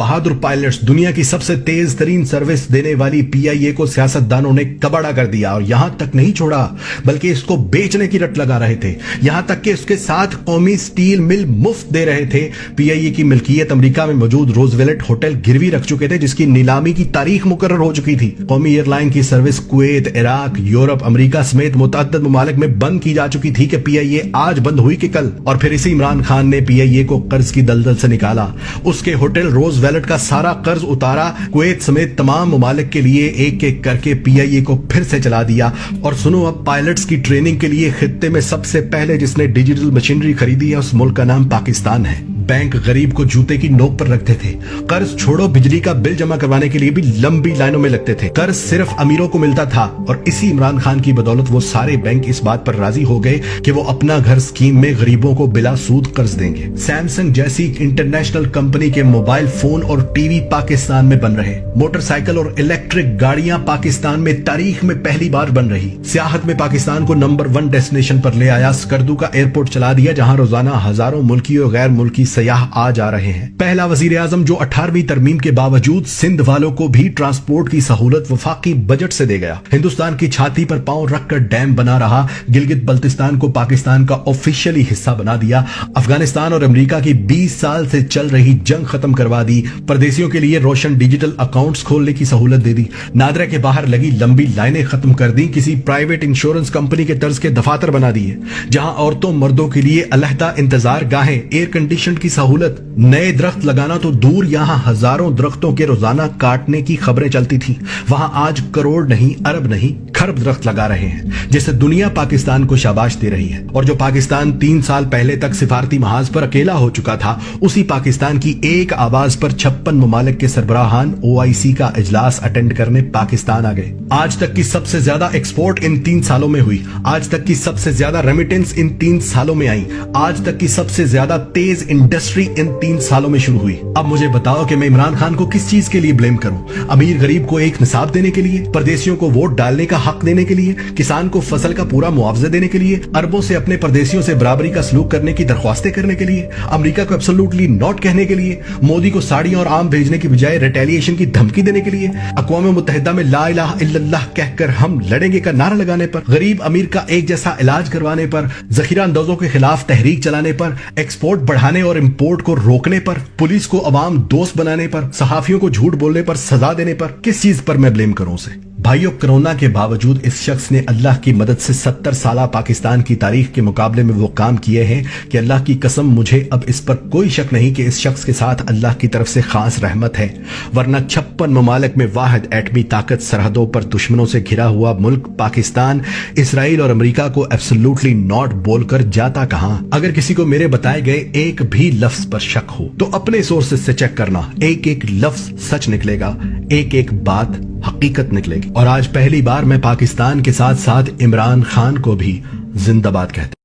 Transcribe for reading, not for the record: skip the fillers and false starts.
बहादुर pilots, दुनिया की सबसे तेज तरीन सर्विस देने वाली पीआईए को सियासतदानों ने कबाड़ा कर दिया और यहां तक नहीं छोड़ा बल्कि इसको बेचने की रट लगा रहे थे। यहां तक कि उसके साथ कौमी स्टील मिल मुफ्त दे रहे थे। पीआईए की मिल्कियत अमेरिका में मौजूद रोजवेलेट होटल गिरवी रख चुके थे, जिसकी नीलामी की तारीख मुकर्रर हो चुकी थी। कौमी एयरलाइन की service Kuwait, Iraq, Europe, America समेत मुतअद्दिद ममालिक में बंद की जा चुकी थी कि पीआईए आज बंद हुई कि कल। और फिर इसी इमरान खान ने पीआईए को कर्ज की दलदल से निकाला। उसके होटल रोजवेलेट का सारा कर्ज उतारा, कुवैत समेत तमाम ममालिक के लिए एक एक करके पीआईए को फिर से चला दिया। और सुनो, अब पायलट्स की ट्रेनिंग के लिए खित्ते में सबसे पहले जिसने डिजिटल मशीनरी खरीदी है उस मुल्क का नाम पाकिस्तान है। बैंक गरीब को जूते की नोक पर रखते थे। कर्ज छोड़ो, बिजली का बिल जमा करवाने के लिए भी लंबी लाइनों में लगते थे। कर्ज सिर्फ अमीरों को मिलता था और इसी इमरान खान की बदौलत वो सारे बैंक इस बात पर राजी हो गए कि वो अपना घर स्कीम में गरीबों को बिला सूद कर्ज देंगे। सैमसंग जैसी इंटरनेशनल कंपनी के मोबाइल फोन और टीवी पाकिस्तान में बन रहे। मोटरसाइकिल और इलेक्ट्रिक गाड़ियां पाकिस्तान में तारीख में पहली बार बन रही। सियाहत में पाकिस्तान को नंबर 1 डेस्टिनेशन पर ले आया। स्कर्दू का एयरपोर्ट चला दिया, जहां रोजाना हजारों मुल्की और गैर मुल्की सयाह आ जा रहे हैं। पहला वजीर आजम जो 18वीं तरमीम के बावजूद सिंध वालों को भी ट्रांसपोर्ट की सहूलत वफाकी बजट से दे गया। हिंदुस्तान की छाती पर पांव रखकर डैम बना रहा। गिलगित बल्तिस्तान को पाकिस्तान का ऑफिशियली हिस्सा बना दिया। अफगानिस्तान और अमेरिका की 20 साल से चल रही जंग खत्म करवा दी। परदेशियों के लिए रोशन डिजिटल अकाउंट्स खोलने की सहूलत दे दी। नादरा के बाहर लगी लंबी लाइनें खत्म कर दी। किसी प्राइवेट इंश्योरेंस कंपनी के तर्ज के दफातर बना दिए, जहां औरतों मर्दों के लिए अलहदा इंतजार गाहें, एयर कंडीशन की सहूलत। नए दरख्त लगाना तो दूर, यहां हजारों दरख्तों के रोजाना काटने की खबरें चलती थी। वहां आज करोड़ नहीं, अरब नहीं, खरब दरख्त लगा रहे हैं, जिससे दुनिया पाकिस्तान को शाबाश दे रही है। और जो पाकिस्तान 3 साल पहले तक सिफारती महाज पर अकेला हो चुका था, उसी पाकिस्तान की एक आवाज पर 56 ममालिक के सरबराहान ओआईसी का इजलास अटेंड करने पाकिस्तान आ गए। आज तक की सबसे ज्यादा एक्सपोर्ट इन 3 सालों में हुई। आज तक की सबसे ज्यादा रेमिटेंस इन 3 सालों में आई। आज तक की सबसे ज्यादा तेज इंडस्ट्री इन 3 सालों में शुरू हुई। अब मुझे बताओ कि मैं इमरान खान को किस चीज के लिए ब्लेम करूं? अमीर गरीब को एक निसाब देने के लिए, परदेशियों को वोट डालने का हक देने के लिए, किसान को फसल का पूरा मुआवजा देने के लिए, अरबों से अपने परदेशियों से बराबरी का सलूक करने की दरख्वास्तें करने के लिए, अमेरिका को एब्सोल्युटली नॉट कहने के लिए, मोदी को साड़ियां और आम भेजने की बजाय रिटेलिएशन की धमकी देने के लिए, अक़वाम मुत्तहिदा में ला इलाहा इल्लल्लाह कहकर हम लड़ेंगे का नारा लगाने पर, गरीब अमीर का एक जैसा इलाज करवाने पर, जखीरा अंदाजों के खिलाफ तहरीक चलाने पर, एक्सपोर्ट बढ़ाने और इंपोर्ट को रोकने पर, पुलिस को अवाम दोस्त बनाने पर, सहाफियों को झूठ बोलने पर सजा देने पर, किस चीज पर मैं ब्लेम करूं उसे? भाइयों, कोरोना के बावजूद इस शख्स ने अल्लाह की मदद से 70 साला पाकिस्तान की तारीख के मुकाबले में वो काम किए हैं कि अल्लाह की कसम मुझे अब इस पर कोई शक नहीं कि इस शख्स के साथ अल्लाह की तरफ से खास रहमत है। वरना 56 ममालिक में वाहिद एटमी ताकत, सरहदों पर दुश्मनों से घिरा हुआ मुल्क पाकिस्तान इसराइल और अमेरिका को एब्सोल्युटली नॉट बोलकर जाता कहां? अगर किसी को मेरे बताए गए एक भी लफ्ज पर शक हो तो अपने सोर्सेज से चेक करना। एक एक लफ्ज सच निकलेगा, एक एक बात हकीकत निकलेगी। और आज पहली बार मैं पाकिस्तान के साथ साथ इमरान खान को भी जिंदाबाद कहता हूं।